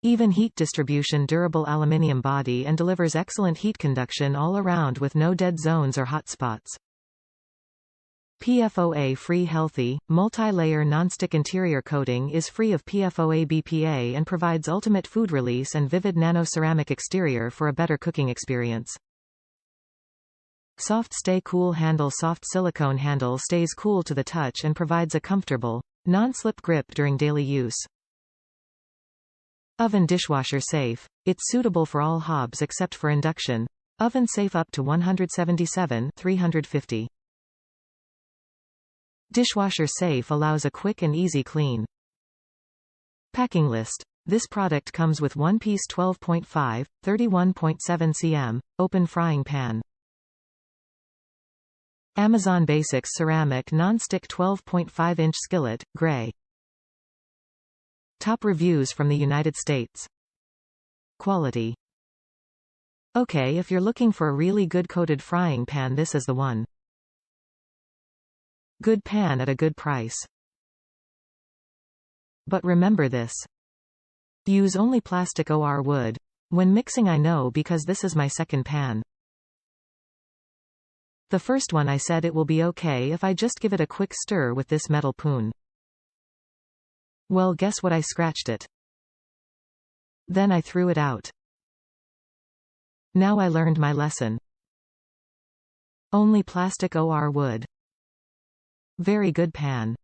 Even heat distribution, durable aluminium body, and delivers excellent heat conduction all around with no dead zones or hot spots. PFOA Free Healthy, multi-layer nonstick interior coating is free of PFOA&BPA and provides ultimate food release and vivid nano-ceramic exterior for a better cooking experience. Soft Stay Cool Handle. Soft silicone handle stays cool to the touch and provides a comfortable, non-slip grip during daily use. Oven Dishwasher Safe. It's suitable for all hobs except for induction. Oven safe up to 177/350. Dishwasher Safe allows a quick and easy clean. Packing list. This product comes with one-piece 12.5, 31.7 cm, open frying pan. Amazon Basics Ceramic Non-Stick 12.5-inch Skillet, Gray. Top reviews from the United States. Quality. Okay, if you're looking for a really good coated frying pan, this is the one. Good pan at a good price. But remember this. Use only plastic or wood. When mixing, I know because this is my second pan. The first one I said it will be okay if I just give it a quick stir with this metal poon. Well, guess what, I scratched it. Then I threw it out. Now I learned my lesson. Only plastic or wood. Very good pan.